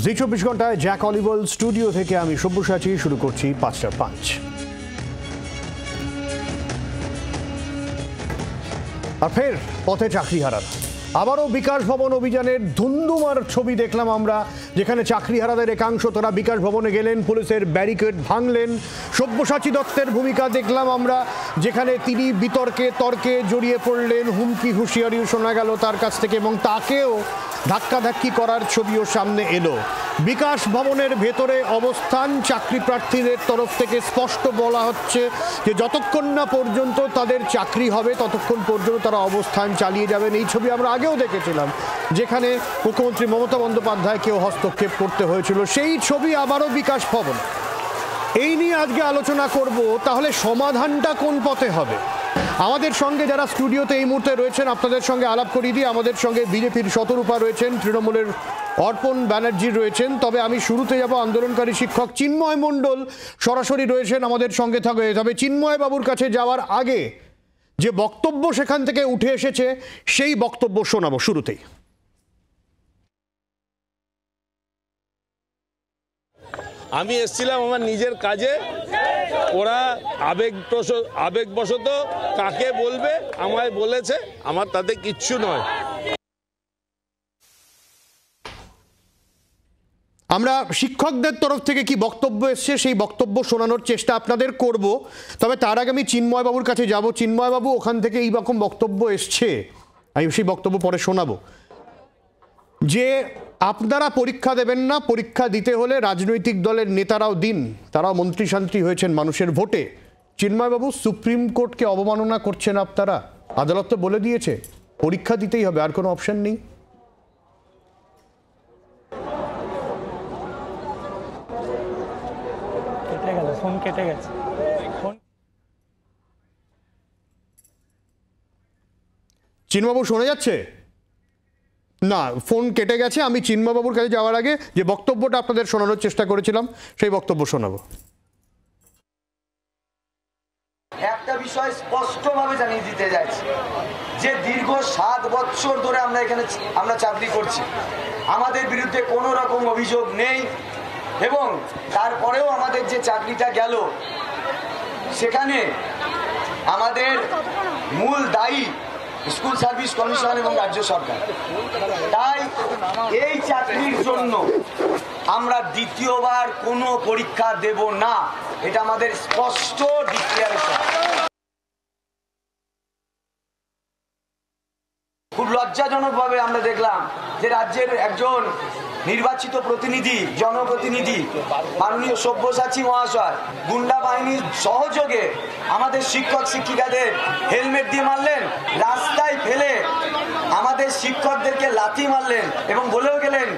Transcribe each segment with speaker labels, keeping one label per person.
Speaker 1: জি 24 ঘন্টায় Jack অলিভল studio থেকে আমি সব্যসাচী শুরু করছি 5টা পাঁচ। আর ফের পথে চাকরিহারারা। আবারও বিকাশ ভবন অভিযানের ধুন্ধুমার ছবি দেখলাম আমরা, যেখানে চাকরিহারাদের একাংশ তারা বিকাশ ভবনে গেলেন, পুলিশের ব্যারিকেড ভাঙলেন। সব্যসাচী দত্তের ভূমিকা দেখলাম আমরা, যেখানে তিনি বিতর্কে তর্কে জড়িয়ে পড়লেন, হুমকি হুঁশিয়ারিও শোনা গেল তার কাছ থেকে, এবং তাকেও ধাক্কাধাক্কি করার ছবিও সামনে এলো। বিকাশ ভবনের ভেতরে অবস্থান চাকরি প্রার্থীদের তরফ থেকে স্পষ্ট বলা হচ্ছে যে যতক্ষণ না পর্যন্ত তাদের চাকরি হবে ততক্ষণ পর্যন্ত তারা অবস্থান চালিয়ে যাবেন। এই ছবি আমরা আগেও দেখেছিলাম, যেখানে মুখ্যমন্ত্রী মমতা বন্দ্যোপাধ্যায়কেও হস্তক্ষেপ করতে হয়েছিল। সেই ছবি আবারও বিকাশ ভবন। এই নিয়ে আজকে আলোচনা করব, তাহলে সমাধানটা কোন পথে হবে। আমাদের সঙ্গে যারা স্টুডিওতে এই মুহূর্তে রয়েছেন আপনাদের সঙ্গে আলাপ করিয়ে দিই। আমাদের সঙ্গে বিজেপির শতরূপা রয়েছেন, তৃণমূলের অর্পণ ব্যানার্জি রয়েছেন। তবে আমি শুরুতে যাব আন্দোলনকারী শিক্ষক চিন্ময় মণ্ডল সরাসরি রয়েছেন আমাদের সঙ্গে থাকবে। তবে চিন্ময় বাবুর কাছে যাওয়ার আগে যে বক্তব্য সেখান থেকে উঠে এসেছে সেই বক্তব্য শোনাবো শুরুতেই।
Speaker 2: আমি এসেছিলাম আমার নিজের কাজে, ওরা আবেগবশত কাকে বলবে আমায় বলেছে, আমার তাতে কিচ্ছু নয়।
Speaker 1: আমরা শিক্ষকদের তরফ থেকে কি বক্তব্য এসছে সেই বক্তব্য শোনানোর চেষ্টা আপনাদের করব। তবে তার আগে আমি চিন্ময় বাবুর কাছে যাব। চিন্ময় বাবু, ওখান থেকে এই রকম বক্তব্য এসছে, আমি সেই বক্তব্য পরে শোনাবো, যে আপনারা পরীক্ষা দেবেন না, পরীক্ষা দিতে হলে রাজনৈতিক দলের নেতারাও দিন, তারাও মন্ত্রী শান্তি হয়েছেন মানুষের ভোটে। চিন্ময়বাবু, সুপ্রিম কোর্টকে অবমাননা করছেন আপনারা। আদালত তো বলে দিয়েছে পরীক্ষা দিতেই হবে, আর কোনো অপশন নেই।
Speaker 3: ফোন কেটে গেছে।
Speaker 1: চিন্ময়বাবু শোনা যাচ্ছে? না, ফোন কেটে গেছে। আমি চিন্ময়বাবুর কাছে যাওয়ার আগে যে বক্তব্যটা আপনাদের শোনানোর চেষ্টা করেছিলাম সেই বক্তব্য শোনাবো।
Speaker 4: একটা বিষয় স্পষ্টভাবে জানিয়ে দিতে যাচ্ছি যে দীর্ঘ 7 বছর ধরে আমরা চাকরি করছি, আমাদের বিরুদ্ধে কোনো রকম অভিযোগ নেই, এবং তারপরেও আমাদের যে চাকরিটা গেল সেখানে আমাদের মূল দায়ী স্কুল সার্ভিস কমিশন এবং রাজ্য সরকার। তাই এই চাকরির জন্য আমরা দ্বিতীয়বার কোনো পরীক্ষা দেব না, এটা আমাদের স্পষ্ট ডিক্লারেশন। খুব লজ্জাজনকভাবে আমরা দেখলাম যে রাজ্যের একজন নির্বাচিত প্রতিনিধি, জনপ্রতিনিধি মাননীয় সব্যসাচী মহাশয় গুন্ডা বাহিনীর সহযোগে আমাদের শিক্ষক শিক্ষিকাদের হেলমেট দিয়ে মারলেন, রাস্তায় ফেলে আমাদের শিক্ষকদেরকে লাথি মারলেন, এবং বলেও গেলেন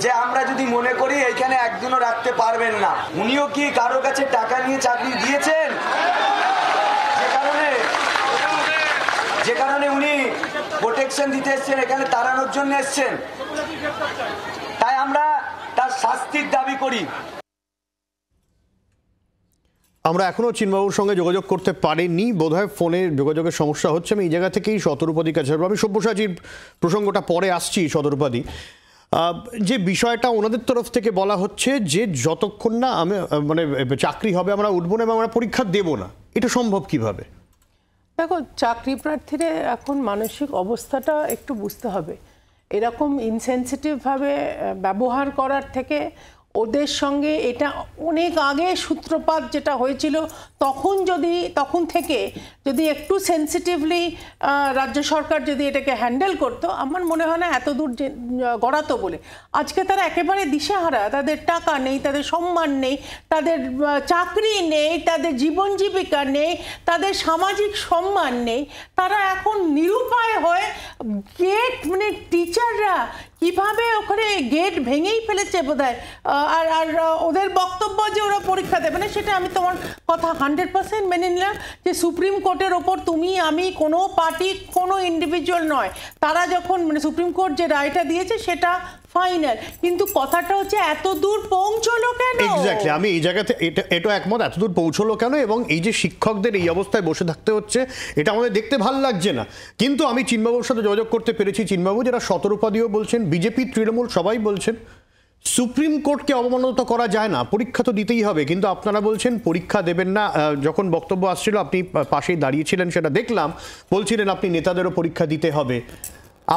Speaker 4: যে আমরা যদি মনে করি এইখানে একদিনও রাখতে পারবেন না। উনিও কি কারো কাছে টাকা নিয়ে চাকরি দিয়েছেন? যে কারণে উনি প্রোটেকশন দিতে এসছেন, এখানে তাড়ানোর জন্য এসছেন। তাই আমরা তার শাস্তির দাবি করি।
Speaker 1: আমরা এখনো চিন্ময়বাবুর সঙ্গে যোগাযোগ করতে পারিনি, বোধহয় ফোনে যোগাযোগের সমস্যা হচ্ছে। আমি এই জায়গা থেকেই শতরূপাদির কাছে আমি সব্যসাচীর প্রসঙ্গটা পরে আসছি। শতরূপাদি, যে বিষয়টা ওনাদের তরফ থেকে বলা হচ্ছে যে যতক্ষণ না আমি চাকরি হবে আমরা উঠবো না এবং আমরা পরীক্ষা দেব না, এটা সম্ভব কিভাবে?
Speaker 5: দেখো, চাকরি প্রার্থীরা এখন মানসিক অবস্থাটা একটু বুঝতে হবে। এরকম ইনসেনসিটিভভাবে ব্যবহার করার থেকে ওদের সঙ্গে এটা অনেক আগে সূত্রপাত যেটা হয়েছিল, তখন থেকে যদি একটু সেন্সিটিভলি রাজ্য সরকার যদি এটাকে হ্যান্ডেল করতো, আমার মনে হয় না এত দূর গড়াতো বলে। আজকে তারা একেবারে দিশেহারা, তাদের টাকা নেই, তাদের সম্মান নেই, তাদের চাকরি নেই, তাদের জীবন জীবিকা নেই, তাদের সামাজিক সম্মান নেই। তারা এখন নিরুপায় হয়ে গেট, টিচাররা কিভাবে ওখানে গেট ভেঙেই ফেলেছে বোধহয়। আর ওদের বক্তব্য যে ওরা পরীক্ষা দেবে না, সেটা আমি তোমার কথা 100% মেনে নিলাম যে সুপ্রিম কোর্টের ওপর তুমি আমি কোনো পার্টি কোনো ইন্ডিভিজুয়াল নয়। তারা যখন সুপ্রিম কোর্ট যে রায়টা দিয়েছে সেটা ফাইনাল, কিন্তু কথাটা হচ্ছে এত দূর পৌঁছলো কেন?
Speaker 1: এক্স্যাক্টলি, আমি এই জায়গাতে এটা একমত, এত দূর পৌঁছলো কেন, এবং এই যে শিক্ষকদের এই অবস্থায় বসে থাকতে হচ্ছে এটা আমাদের দেখতে ভালো লাগছে না। কিন্তু আমি চিন্ময়বাবুর সাথে যোগাযোগ করতে পেরেছি। চিন্ময়বাবু, যারা শতরূপাদিও বলছেন, বিজেপি তৃণমূল সবাই বলছেন সুপ্রিম কোর্টকে অবমাননা তো করা যায় না, পরীক্ষা তো দিতেই হবে, কিন্তু আপনারা বলছেন পরীক্ষা দেবেন না। যখন বক্তব্য আসছিল আপনি পাশেই দাঁড়িয়েছিলেন, সেটা দেখলাম, বলছিলেন আপনি নেতাদেরও পরীক্ষা দিতে হবে।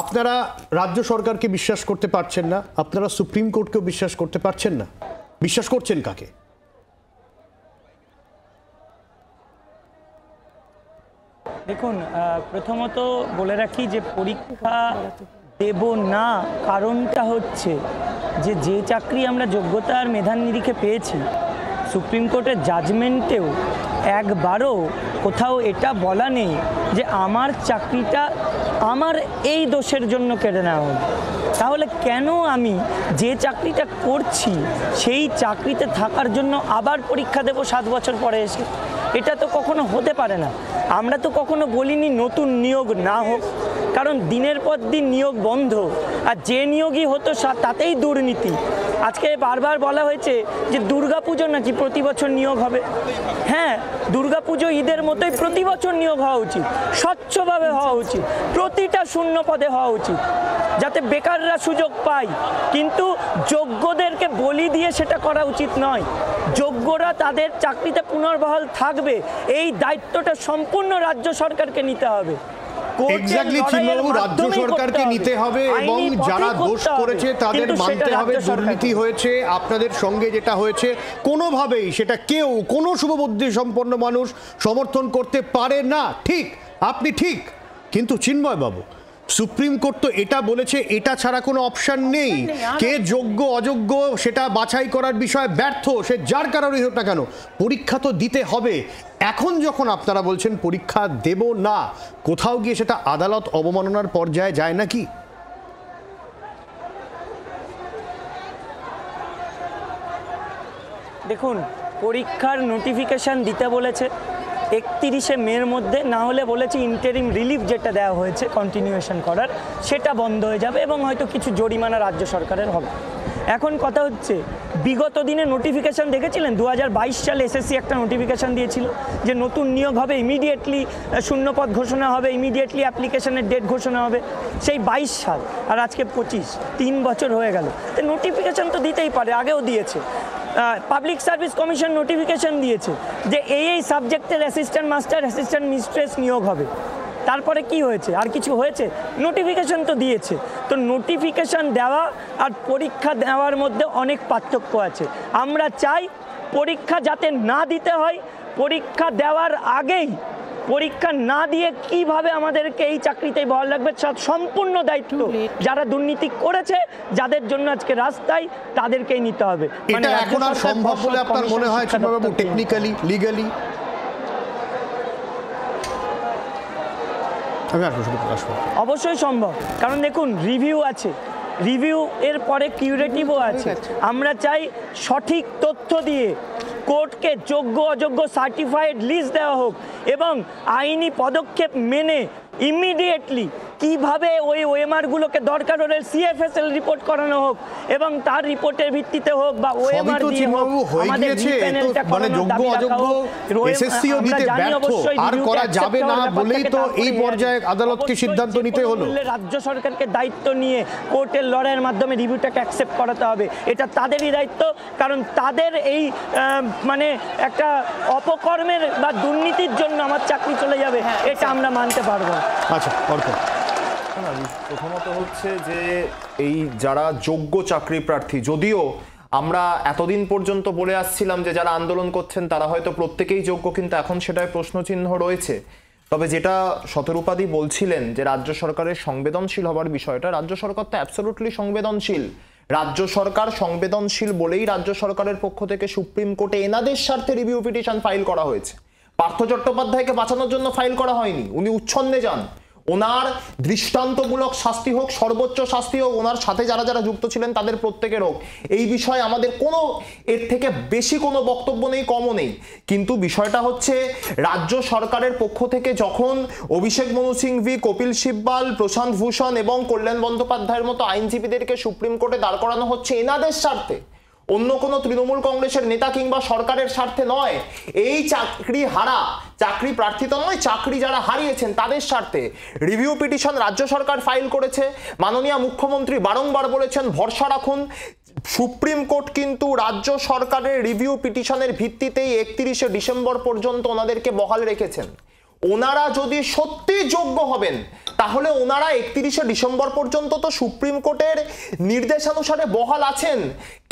Speaker 1: আপনারা রাজ্য সরকারকে বিশ্বাস করতে পারছেন না, আপনারা সুপ্রিম কোর্টকেও বিশ্বাস করতে পারছেন না, বিশ্বাস করছেন কাকে?
Speaker 3: দেখুন, প্রথমত বলে রাখি যে পরীক্ষা দেব না, কারণটা হচ্ছে যে চাকরি আমরা যোগ্যতা আর মেধার নিরিখে পেয়েছি, সুপ্রিম কোর্টের জাজমেন্টেও একবারও কোথাও এটা বলা নেই যে আমার চাকরিটা আমার এই দোষের জন্য কেড়ে নেওয়া হবে। তাহলে কেন আমি যে চাকরিটা করছি সেই চাকরিতে থাকার জন্য আবার পরীক্ষা দেব 7 বছর পরে এসে? এটা তো কখনো হতে পারে না। আমরা তো কখনো বলিনি নতুন নিয়োগ না হোক, কারণ দিনের পর দিন নিয়োগ বন্ধ, আর যে নিয়োগই হতো তাতেই দুর্নীতি। আজকে বারবার বলা হয়েছে যে দুর্গাপুজো নাকি প্রতি বছর নিয়োগ হবে। হ্যাঁ, দুর্গাপুজো ঈদের মতোই প্রতি বছর নিয়োগ হওয়া উচিত, স্বচ্ছভাবে হওয়া উচিত, প্রতিটা শূন্য পদে হওয়া উচিত, যাতে বেকাররা সুযোগ পায়। কিন্তু যোগ্যদেরকে বলি দিয়ে সেটা করা উচিত নয়। যোগ্যরা তাদের চাকরিতে পুনর্বহাল থাকবে, এই দায়িত্বটা সম্পূর্ণ রাজ্য সরকারকে নিতে হবে।
Speaker 1: এক্স্যাক্টলি চিন্ময়বাবু, রাজ্য সরকারকে নিতে হবে এবং যারা দোষ করেছে তাদের মানতে হবে দুর্নীতি হয়েছে। আপনাদের সঙ্গে যেটা হয়েছে কোনোভাবেই সেটা কেউ, কোনো শুভবুদ্ধি সম্পন্ন মানুষ সমর্থন করতে পারে না। ঠিক, আপনি ঠিক, কিন্তু চিন্ময়বাবু সুপ্রিম কোর্ট তো এটা বলেছে, এটা ছাড়া কোনো অপশন নেই। কে যোগ্য অযোগ্য সেটা বাছাই করার বিষয়ে ব্যর্থ, সে যার কারণেই হোক না কেন, পরীক্ষা তো দিতে হবে। এখন যখন আপনারা বলছেন পরীক্ষা দেব না, কোথাও গিয়ে সেটা আদালত অবমাননার পর্যায়ে যায় নাকি?
Speaker 3: দেখুন, পরীক্ষার নোটিফিকেশান দিতে বলেছে 31শে মের মধ্যে, না হলে বলেছে ইন্টারিম রিলিফ যেটা দেওয়া হয়েছে কন্টিনিউয়েশন করার, সেটা বন্ধ হয়ে যাবে এবং হয়তো কিছু জরিমানা রাজ্য সরকারের হবে। এখন কথা হচ্ছে, বিগত দিনে নোটিফিকেশান দেখেছিলেন? 2022 সালে এসএসসি একটা নোটিফিকেশান দিয়েছিল যে নতুন নিয়োগ হবে, ইমিডিয়েটলি শূন্যপদ ঘোষণা হবে, ইমিডিয়েটলি অ্যাপ্লিকেশনের ডেট ঘোষণা হবে। সেই 22 সাল আর আজকে 25, 3 বছর হয়ে গেল। তো নোটিফিকেশান তো দিতেই পারে, আগেও দিয়েছে। পাবলিক সার্ভিস কমিশন নোটিফিকেশন দিয়েছে যে এই সাবজেক্টের অ্যাসিস্ট্যান্ট মাস্টার, অ্যাসিস্ট্যান্ট মিস্ট্রেস নিয়োগ হবে। তারপরে কি হয়েছে? আর কিছু হয়েছে? নোটিফিকেশন তো দিয়েছে। তো নোটিফিকেশন দেওয়া আর পরীক্ষা দেওয়ার মধ্যে অনেক পার্থক্য আছে। আমরা চাই পরীক্ষা যাতে না দিতে হয়, পরীক্ষা দেওয়ার আগেই, পরীক্ষা না দিয়ে কিভাবে আমাদেরকে এই চাকরিতেই বহাল রাখবে সম্পূর্ণ দায়িত্ব যারা দুর্নীতি করেছে, যাদের জন্য আজকে রাস্তায়, তাদেরকেই নিতে হবে।
Speaker 1: এটা এখন আর সম্ভব বলে আপনার মনে হয় চিন্ময়বাবু, টেকনিক্যালি, লিগ্যালি?
Speaker 3: অবশ্যই সম্ভব, কারণ দেখুন রিভিউ আছে, রিভিউ এর পরে কিউরেটিভও আছে। আমরা চাই সঠিক তথ্য দিয়ে কোর্টকে যোগ্য অযোগ্য সার্টিফাইড লিস্ট দেওয়া হোক এবং আইনি পদক্ষেপ মেনে ইমিডিয়েটলি কিভাবে ওই ওএমআরগুলোকে দরকার হলে সিএফএসএল রিপোর্ট করানো হোক এবং তার রিপোর্টের ভিত্তিতে হোক বা ওএমআর দিয়ে হোক আমাদের প্যানেলটা করানোর দাবি রাখা হোক।
Speaker 1: এসএসসিও দিতে ব্যর্থ, আর করা যাবে না বলেই তো এই পর্যায়ে আদালতকে সিদ্ধান্ত নিতে হলো।
Speaker 3: রাজ্য সরকারকে দায়িত্ব নিয়ে কোর্টের লড়াইয়ের মাধ্যমে রিভিউটাকে অ্যাকসেপ্ট করাতে হবে, এটা তাদেরই দায়িত্ব। কারণ তাদের এই মানে একটা অপকর্মের বা দুর্নীতির জন্য আমার চাকরি চলে যাবে, এটা আমরা মানতে পারবো।
Speaker 1: আচ্ছা,
Speaker 6: প্রথমত হচ্ছে যে এই যারা যোগ্য চাকরি প্রার্থী, যদিও আমরা এতদিন পর্যন্ত বলে আসছিলাম যে যারা আন্দোলন করছেন তারা হয়তো প্রত্যেকেই যোগ্য, কিন্তু এখন সেটায় প্রশ্নচিহ্ন রয়েছে। তবে যেটা শতরূপাদি বলছিলেন যে রাজ্য সরকারের সংবেদনশীল হবার বিষয়টা, রাজ্য সরকার তো অ্যাবসলিউটলি সংবেদনশীল। রাজ্য সরকার সংবেদনশীল বলেই রাজ্য সরকারের পক্ষ থেকে সুপ্রিম কোর্টে এনাদের স্বার্থে রিভিউ পিটিশন ফাইল করা হয়েছে। পার্থ চট্টোপাধ্যায়কে বাঁচানোর জন্য ফাইল করা হয়নি, উনি উচ্ছন্নে যান। ওনার দৃষ্টান্তমূলক শাস্তি হোক, সর্বোচ্চ শাস্তি হোক, ওনার সাথে যারা যারা যুক্ত ছিলেন তাদের প্রত্যেকের হোক, এই বিষয়ে আমাদের কোনো এর থেকে বেশি কোনো বক্তব্য নেই, কমও নেই। কিন্তু বিষয়টা হচ্ছে রাজ্য সরকারের পক্ষ থেকে যখন অভিষেক মনু সিংভি, কপিল সিব্বাল, প্রশান্ত ভূষণ এবং কল্যাণ বন্দ্যোপাধ্যায়ের মতো আইনজীবীদেরকে সুপ্রিম কোর্টে দাঁড় করানো হচ্ছে এনাদের স্বার্থে, অন্য কোনো তৃণমূল কংগ্রেসের নেতা কিংবা সরকারের স্বার্থে নয়, এই চাকরি হারা, চাকরি প্রার্থী তো নয়, চাকরি যারা হারিয়েছেন তাদের স্বার্থে রিভিউ পিটিশন রাজ্য সরকার ফাইল করেছে। মাননীয় মুখ্যমন্ত্রী বারংবার বলেছেন ভরসা রাখুন, সুপ্রিম কোর্ট কিন্তু রাজ্য সরকারের রিভিউ পিটিশনের ভিত্তিতেই 31শে ডিসেম্বর পর্যন্ত ওনাদেরকে বহাল রেখেছেন। ওনারা যদি সত্যি যোগ্য হবেন তাহলে ওনারা 31শে ডিসেম্বর পর্যন্ত তো সুপ্রিম কোর্টের নির্দেশানুসারে বহাল আছেন।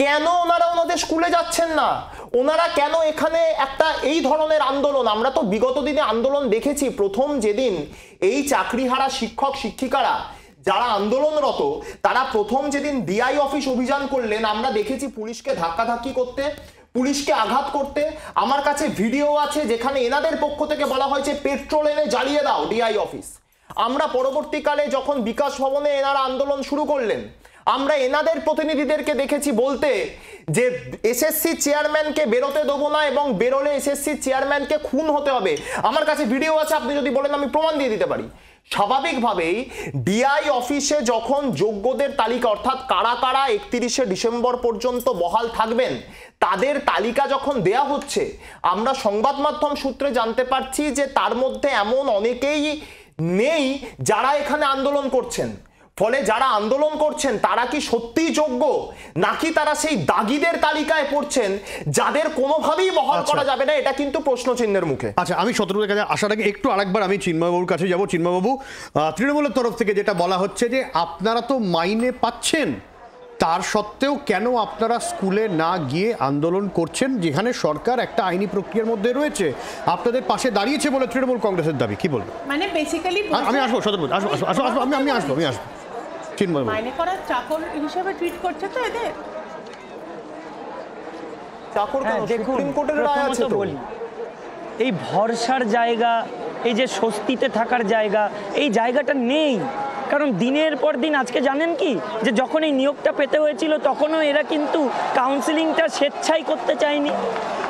Speaker 6: কেন ওনারা ওনাদের স্কুলে যাচ্ছেন না? ওনারা কেন এখানে একটা এই ধরনের আন্দোলন, আমরা তো বিগত দিনে আন্দোলন দেখেছি। প্রথম যেদিন এই চাকরিহারা শিক্ষক শিক্ষিকারা যারা আন্দোলনরত তারা প্রথম যেদিন ডিআই অফিস অভিযান করলেন, আমরা দেখেছি পুলিশকে ধাক্কাধাক্কি করতে, পুলিশকে আঘাত করতে। আমার কাছে ভিডিও আছে যেখানে এনাদের পক্ষ থেকে বলা হয়েছে পেট্রোল এনে জ্বালিয়ে দাও ডিআই অফিস। আমরা পরবর্তীকালে যখন বিকাশ ভবনে এনারা আন্দোলন শুরু করলেন, আমরা এনাদের প্রতিনিধিদেরকে দেখেছি বলতে যে এসএসসি চেয়ারম্যানকে বেরোতে দেবো না এবং বেরোলে এসএসসি চেয়ারম্যানকে খুন হতে হবে। আমার কাছে ভিডিও আছে, আপনি যদি বলেন আমি প্রমাণ দিয়ে দিতে পারি। স্বাভাবিকভাবেই ডিআই অফিসে যখন যোগ্যদের তালিকা, অর্থাৎ কারা কারা 31শে ডিসেম্বর পর্যন্ত বহাল থাকবেন তাদের তালিকা যখন দেয়া হচ্ছে, আমরা সংবাদ মাধ্যম সূত্রে জানতে পারছি যে তার মধ্যে এমন অনেকেই নেই যারা এখানে আন্দোলন করছেন। ফলে যারা আন্দোলন করছেন তারা কি সত্যিই যোগ্য, নাকি তারা সেই দাগিদের তালিকায় পড়ছেন যাদের কোনোভাবেই বহাল করা যাবে না? এটা কিন্তু প্রশ্নচিহ্নের মুখে।
Speaker 1: আচ্ছা, আমি শত্রুদের কাছে আসার আগে একটু আরেকবার আমি চিন্ময়বাবুর কাছে যাব। চিন্ময়বাবু, তৃণমূলের তরফ থেকে যেটা বলা হচ্ছে যে আপনারা তো মাইনে পাচ্ছেন, তার সত্ত্বেও কেন আপনারা স্কুলে না গিয়ে আন্দোলন করছেন, যেখানে সরকার একটা আইনি প্রক্রিয়ার মধ্যে রয়েছে, আপনাদের পাশে দাঁড়িয়েছে বলে তৃণমূল কংগ্রেসের দাবি। কি বলবো?
Speaker 5: মানে বেসিক্যালি
Speaker 1: আমি আসবো শত্রুদ, আমি আসবো চিন্ময়
Speaker 5: মাইনে করার চাকর হিসেবে ট্রিট করছে তো এদের।
Speaker 6: চাকর কেন?
Speaker 3: দেখুন,
Speaker 6: সুপ্রিম কোর্টের রায় আছে তো।
Speaker 3: বলি, এই ভরসার জায়গা, এই যে স্বস্তিতে থাকার জায়গা, এই জায়গাটা নেই। কারণ দিনের পর দিন, আজকে জানেন কি, যে যখন এই নিয়োগটা পেতে হয়েছিল তখনও এরা কিন্তু কাউন্সিলিংটা স্বেচ্ছাই করতে চায়নি।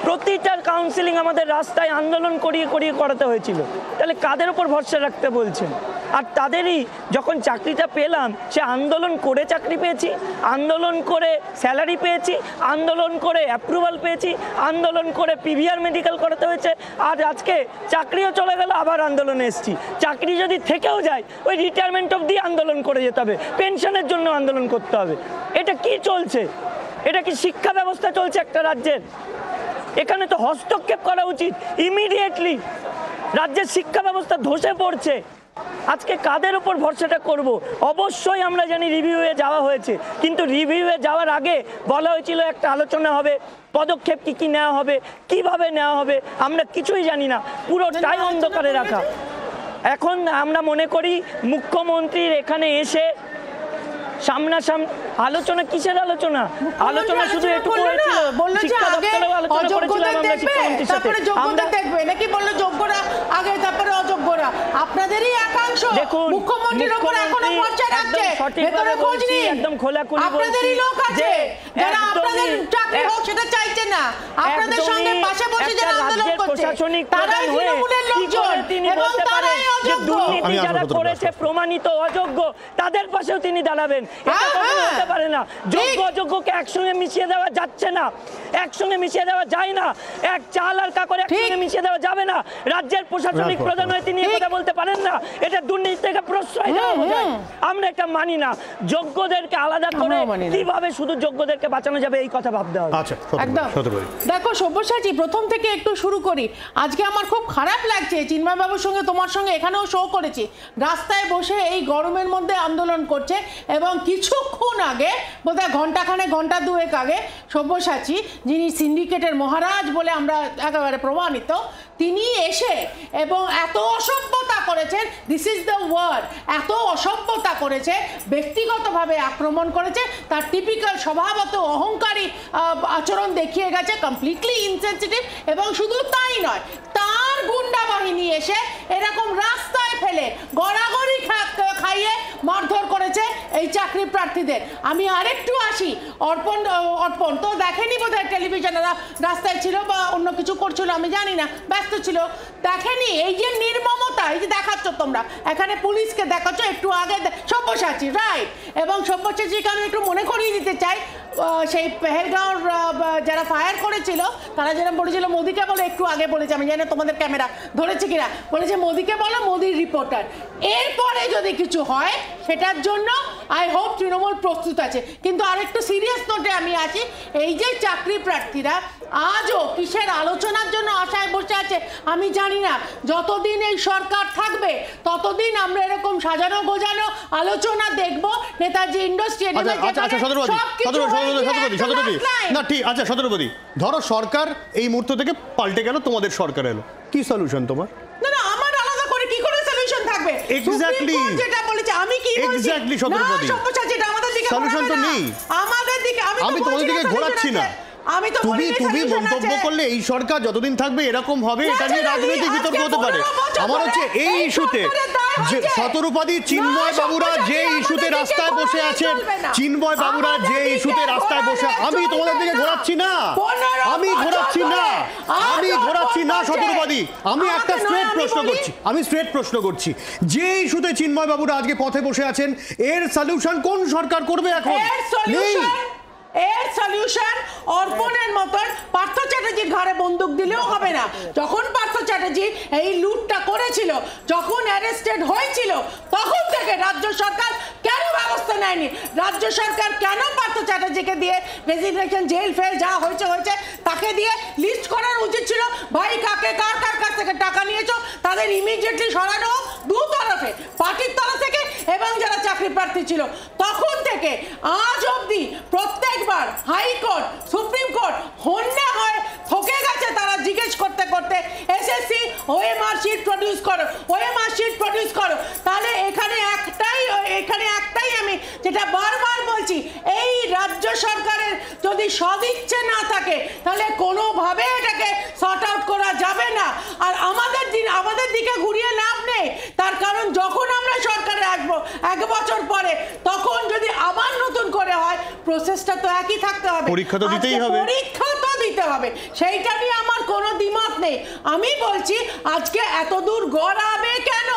Speaker 3: প্রতিটা কাউন্সিলিং আমাদের রাস্তায় আন্দোলন করিয়ে করিয়ে করাতে হয়েছিল। তাহলে কাদের ওপর ভরসা রাখতে বলছেন? আর তাদেরই যখন চাকরিটা পেলাম, সে আন্দোলন করে চাকরি পেয়েছি, আন্দোলন করে স্যালারি পেয়েছি, আন্দোলন করে অ্যাপ্রুভাল পেয়েছি, আন্দোলন করে পিভিআর মেডিকেল করাতে হয়েছে। আর আজকে চাকরিও চলে গেল, আবার আন্দোলনে এসেছি। চাকরি যদি থেকেও যায়, ওই রিটায়ারমেন্ট অবধি আন্দোলন করে যেতে হবে, পেনশনের জন্য আন্দোলন করতে হবে। এটা কি চলছে? এটা কি শিক্ষা ব্যবস্থা চলছে একটা রাজ্যের? এখানে তো হস্তক্ষেপ করা উচিত ইমিডিয়েটলি। রাজ্যের শিক্ষা ব্যবস্থা ধসে পড়ছে। আজকে কাদের উপর ভরসাটা করব? অবশ্যই আমরা জানি রিভিউয়ে যাওয়া হয়েছে, কিন্তু রিভিউয়ে যাওয়ার আগে বলা হয়েছিল একটা আলোচনা হবে, পদক্ষেপ কি কি নেওয়া হবে, কিভাবে নেওয়া হবে, আমরা কিছুই জানি না, পুরোটাই অন্ধকারে রাখা। এখন আমরা মনে করি মুখ্যমন্ত্রীর এখানে এসে সামনাসামনি আলোচনা, কিসের আলোচনা? আলোচনা শুধু এটুকু হয়েছিল, শিক্ষা দপ্তরেও আলোচনা করেছিলাম আমরা শিক্ষামন্ত্রীর সাথে। আমরা
Speaker 5: দেখবে নাকি বললো যোগ্যরা আগে, তারপরে অযোগ্যরা। আপনাদেরই একাংশ মুখ্যমন্ত্রীর উপর এখনো ভরসা রাখছে। ভেতরে খোঁজ নিন,
Speaker 3: একদম খোলাখুলি
Speaker 5: আপনাদেরই লোক আছে যারা আপনাদের চাকরি হোক সেটা চাইছে না। আপনাদের সঙ্গে পাশে বসে যারা আন্দোলন করছে তারাই তৃণমূলের লোকজন এবং তারাই অযোগ্য।
Speaker 3: দুর্নীতি যারা করেছে প্রমাণিত অযোগ্য, তাদের পাশেও তিনি দাঁড়াবেন। এটা কখনো হতে পারে না। যোগ্য অযোগ্যকে একসঙ্গে মিশিয়ে দেওয়া যাচ্ছে না, একসঙ্গে মিশিয়ে দেওয়া যায় না। এক চাল আর কাকর একসঙ্গে মিশিয়ে দেওয়া যাবে না। রাজ্যের প্রশাসনিক প্রধান হয়ে তিনি কথা বলতে পারেন না। এটা দুর্নীতি থেকে প্রশ্রয় দেওয়া বোঝায়। আমরা এটা মানি না। যোগ্যদেরকে আলাদা করে কিভাবে শুধু যোগ্যদেরকে বাঁচানো যাবে এই কথা ভাবতে হবে।
Speaker 5: একদম। দেখো সব্যসাচী, প্রথম থেকে একটু শুরু করি। আজকে আমার খুব খারাপ লাগছে, চিন্ময় বাবুর সঙ্গে তোমার সঙ্গে এখানেও শো করেছি, রাস্তায় বসে এই গরমের মধ্যে আন্দোলন করছে। এবং কিছুক্ষণ আগে, বোধহয় ঘন্টাখানে ঘন্টা দুয়েক আগে, সব্যসাচী যিনি সিন্ডিকেটের মহারাজ বলে আমরা একেবারে প্রমাণিত, তিনি এসে এবং এত অসভ্যতা করেছেন, দিস ইজ দ্য ওয়ার্ড, এত অসভ্যতা করেছে, ব্যক্তিগতভাবে আক্রমণ করেছে, তার টিপিক্যাল স্বভাবত অহংকারী আচরণ দেখিয়ে গেছে, কমপ্লিটলি ইনসেনসিটিভ। এবং শুধু তাই নয়, তার গুন্ডা বাহিনী এসে এরকম রাস্তায় ফেলে গড়াগড়ি খাইয়ে মারধর করেছে এই চাকরি প্রার্থীদের। আমি আরেকটু আসি, অর্পণ তো দেখেনি বোধহয়, টেলিভিশনে রাস্তায় ছিল বা অন্য কিছু করছিল আমি জানি না, ব্যস্ত ছিল, দেখেনি। এই যে নির্মমতা, এই যে দেখাচ্ছ তোমরা, এখানে পুলিশকে দেখাচ্ছ, একটু আগে সব্যসাচী, রাইট। এবং সব্যসাচীকে আমি একটু মনে করিয়ে দিতে চাই, সেই পেহেলগাঁওর যারা ফায়ার করেছিল তারা যেরকম বলেছিল মোদিকে বলে, একটু আগে বলেছে, আমি জানি না তোমাদের ক্যামেরা ধরেছে কিনা, বলেছে মোদিকে বলো, মোদির রিপোর্টার। এরপরে যদি কিছু হয় সেটার জন্য আই হোপ তৃণমূল প্রস্তুত আছে। কিন্তু আরেকটু সিরিয়াস নোটে আমি আছি, এই যে চাকরি প্রার্থীরা আজও কিসের আলোচনার জন্য আশায় বসে আছে আমি জানি না। যতদিন এই সরকার থাকবে ততদিন আমরা এরকম সাজানো গোজানো আলোচনা দেখব নেতাজি ইন্ডাস্ট্রিয়াল।
Speaker 1: না ঠিক আচ্ছা শতরূপদি, ধরো সরকার এই মুহূর্ত থেকে পাল্টে গেল, তোমাদের সরকার এলো, কি সলিউশন তোমার?
Speaker 5: না না, আমার আলাদা করে কি করে সলিউশন থাকবে?
Speaker 1: এক্স্যাক্টলি
Speaker 5: যেটা বলেছে আমি কি বলছি?
Speaker 1: এক্স্যাক্টলি শতরূপদি,
Speaker 5: যেটা আমাদের দিকে
Speaker 1: সলিউশন তো নেই,
Speaker 5: আমাদের দিকে
Speaker 1: আমি তোমাদের দিকে ঘোরাচ্ছি না। তুমি মন্তব্য করলে এই সরকার যতদিন থাকবে এরকম হবে, এটা নিয়ে রাজনৈতিক বিতর্ক হতে পারে। আমার হচ্ছে এই ইস্যুতে যে শতরূপদি, চিন্ময় বাবুরা যে ইস্যুতে রাস্তায় বসে আছেন, চিন্ময় বাবুরা যে ইস্যুতে রাস্তায় বসে, আমি তোমাদের দিকে ঘোরাচ্ছি না, আমি ঘোরাচ্ছি না, আমি ঘোরাচ্ছি না শতরূপদি। আমি একটা স্ট্রেট প্রশ্ন করছি, যে ইস্যুতে চিন্ময় বাবুরা আজকে পথে বসে আছেন, এর সলিউশন কোন সরকার করবে এখন? নেই।
Speaker 5: এর সলিউশন অর্পণের মতন পার্থ চ্যাটার্জির ঘাড়ে বন্দুক দিলেও হবে না। যখন পার্থ চ্যাটার্জি এই লুটটা করেছিল, যখন অ্যারেস্টেড হয়েছিল, তখন থেকে রাজ্য সরকার কেন ব্যবস্থা নেয়নি? রাজ্য সরকার কেন পার্থ চ্যাটার্জিকে দিয়ে রেজিগনেশন, জেল ফেল যা হয়েছে হয়েছে তাকে দিয়ে লিস্ট করার উচিত ছিল, ভাই কাকে কার কার কাছ থেকে টাকা নিয়েছো তাদের ইমিডিয়েটলি সরানো, দু তরফে, পার্টির তরফ থেকে এবং যারা চাকরি প্রার্থী ছিল। তখন থেকে আজ অবধি প্রত্যেকবার হাইকোর্ট, সুপ্রিম কোর্ট হন্যে হয়ে থকে গেছে তারা জিজ্ঞেস করতে করতে, এসএসসি ওএমআর শিট প্রডিউস করো, ওএমআর শিট প্রডিউস করো। তাহলে এখানে একটাই আমি যেটা বারবার বলছি, এই রাজ্য সরকারের যদি সদিচ্ছা না থাকে তাহলে কোনোভাবে এটাকে সর্ট আউট করা যাবে না। আর আমাদের দিকে ঘুরিয়ে লাভ নেই, তার কারণ যখন আমরা সরকারে আসবো 1 বছর পরে, তখন যদি আবার নতুন করে হয় প্রসেসটা তো একই থাকতে হবে,
Speaker 1: পরীক্ষা তো দিতেই হবে,
Speaker 5: পরীক্ষা তো দিতে হবে, সেইটা নিয়ে আমার কোনো দ্বিমত নেই। আমি বলছি আজকে এত দূর গড়াবে কেন?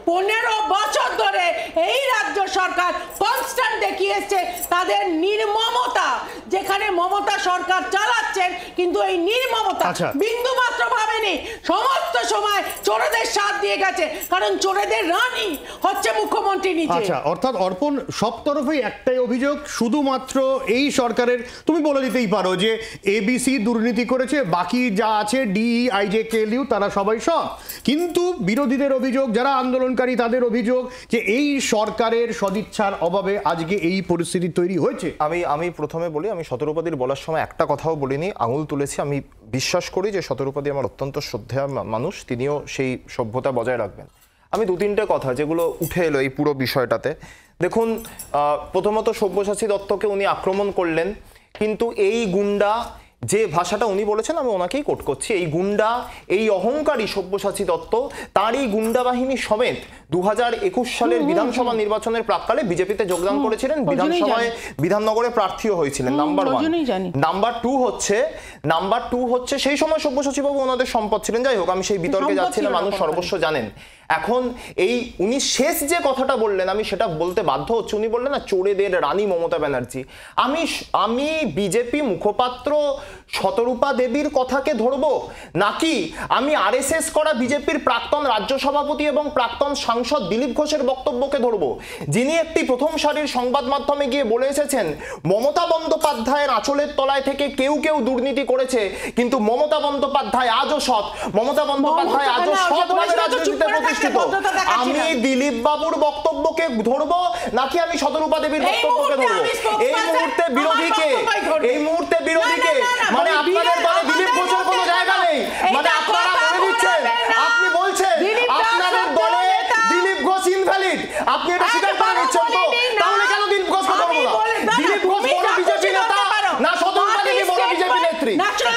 Speaker 5: 15 বছর ধরে এই রাজ্য সরকার কনস্ট্যান্ট দেখিয়ে এসছে তাদের নির্মমতা, যেখানে মমতা সরকার চালাচ্ছেন কিন্তু এই নির্মমতা বিন্দু মাত্র ভাবেনি, সমস্ত সময় চোরেদের সাথ দিয়ে গেছে, কারণ চোরেদের রানী হচ্ছে মুখ্যমন্ত্রী নিজে।
Speaker 1: আচ্ছা, অর্থাৎ অর্পণ সব তরফেই একটাই অভিযোগ, শুধুমাত্র এই সরকারের, তুমি বলে দিতেই পারো যে এবিসি দুর্নীতি করেছে, বাকি যা আছে ডিই, আইজেকেএলইউ তারা সবাই সব, কিন্তু বিরোধীদের অভিযোগ, যারা আন্দোলনকারী তাদের অভিযোগ যে এই সরকারের সদিচ্ছার অভাবে আজকে এই পরিস্থিতি তৈরি হয়েছে।
Speaker 6: আমি প্রথমে বলি, আমি শতরূপদির বলার সময় একটা কথাও বলিনি, আঙুল তুলেছি। আমি বিশ্বাস করি যে শতরূপদি আমার অত্যন্ত শ্রদ্ধেয় মানুষ, তিনিও সেই সভ্যতা বজায় রাখবেন। আমি 2-3টে কথা যেগুলো উঠে এলো এই পুরো বিষয়টাতে, দেখুন, প্রথমত সব্যসাচী দত্তকে উনি আক্রমণ করলেন, কিন্তু এই গুন্ডা, যে ভাষাটা উনি বলেছেন আমি ওনাকেই কোট করছি, এই গুন্ডা, এই অহংকারী সব্যসাচী দত্ত, তার এই গুন্ডা বাহিনী সমেত 2021 সালের বিধানসভা নির্বাচনের প্রাক্কালে বিজেপিতে যোগদান করেছিলেন, বিধানসভায় বিধাননগরে প্রার্থীও হয়েছিলেন। নাম্বার 1। নাম্বার টু হচ্ছে সেই সময় সব্যসাচী বাবু ওনাদের সম্পদ ছিলেন। যাই হোক, আমি সেই বিতর্কে যাচ্ছি না, মানুষ সর্বস্ব জানেন। এখন এই উনি শেষ যে কথাটা বললেন, আমি সেটা বলতে বাধ্য হচ্ছে। উনি বললেন না চোরেদের রানী মমতা ব্যানার্জি। আমি বিজেপি মুখপাত্র শতরূপা দেবীর কথাকে ধরবো, নাকি আমি আরএসএস করা বিজেপির প্রাক্তন রাজ্য সভাপতি এবং প্রাক্তন সাংসদ দিলীপ ঘোষের বক্তব্যকে ধরবো, যিনি একটি প্রথম সারির সংবাদ মাধ্যমে গিয়ে বলে এসেছেন মমতা বন্দ্যোপাধ্যায়ের আঁচলের তলায় থেকে কেউ কেউ দুর্নীতি করেছে, কিন্তু মমতা বন্দ্যোপাধ্যায় আজও সৎ, মমতা বন্দ্যোপাধ্যায় আজও সৎভাবে রাজনীতিতে প্রতিষ্ঠিত। আমি দিলীপ বাবুর বক্তব্যকে ধরবো, নাকি আমি শতরূপা দেবীর বক্তব্যকে ধরবো? এই মুহূর্তে বিরোধীকে, মানে আপনাদের দলে দিলীপ ঘোষের কোনো জায়গা নেই, মানে আপনারা বলে দিচ্ছেন, আপনি বলছেন আপনাদের দলে দিলীপ ঘোষ ইনভ্যালিড, আপনি এটা স্বীকার করে নিচ্ছেন তো? তাহলে কেন দিলীপ ঘোষকে ধরবো না? দিলীপ ঘোষ বড় বিজেপি নেতা না শতরূপা দেবী বড় বিজেপি নেত্রী?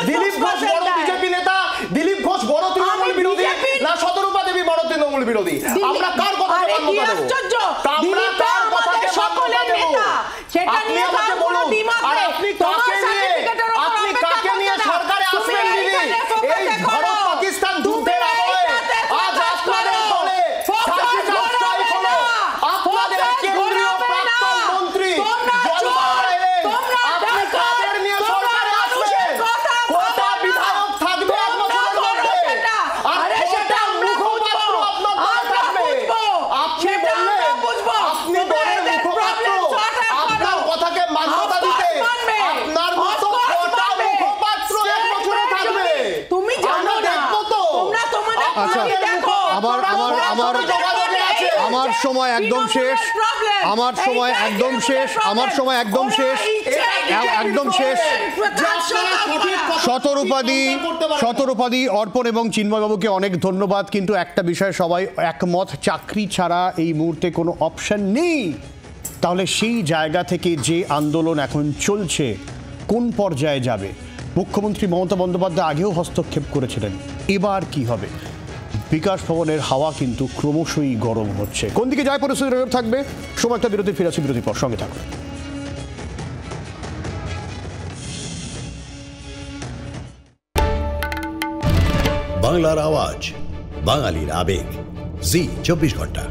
Speaker 6: দিলীপ ঘোষ বড় বিজেপি নেতা, দিলীপ ঘোষ বড় তৃণমূল বিরোধী না শতরূপা দেবী বড় তৃণমূল বিরোধী? আমরা কার কথাকে মান্যতা দেবো? আমরা কার কথাকে মান্যতা দেবো? আপনি আমাকে বলুন, আর আপনি কাকে নিয়ে সরকারে আসবেন দিদি? এই ভারত পাকিস্তান যুদ্ধের আবহে আজ আপনাদের দলে সার্জিক্যাল স্ট্রাইক হলো, আপনাদের কেন্দ্রীয় প্রাক্তন মন্ত্রী জনগণ এলেন, আপনি
Speaker 1: আচ্ছা আমার আমার আমার আমার সময় একদম শেষ, আমার সময় একদম শেষ, আমার সময় একদম শেষ, একদম শেষ। শতরূপাদি অর্পণ এবং চিন্ময়বাবুকে অনেক ধন্যবাদ, কিন্তু একটা বিষয় সবাই একমত, চাকরি ছাড়া এই মুহূর্তে কোনো অপশন নেই। তাহলে সেই জায়গা থেকে যে আন্দোলন এখন চলছে কোন পর্যায়ে যাবে? মুখ্যমন্ত্রী মমতা বন্দ্যোপাধ্যায় আগেও হস্তক্ষেপ করেছিলেন, এবার কি হবে? বিকাশ ভবনের হাওয়া কিন্তু ক্রমশই গরম হচ্ছে। কোন দিকে যায় পরিস্থিতি থাকবে? সময় একটা বিরতি, ফিরে আসি বিরতির পর, সঙ্গে থাকবে।
Speaker 7: বাংলার আওয়াজ, বাঙালির আবেগ, জি 24 ঘন্টা।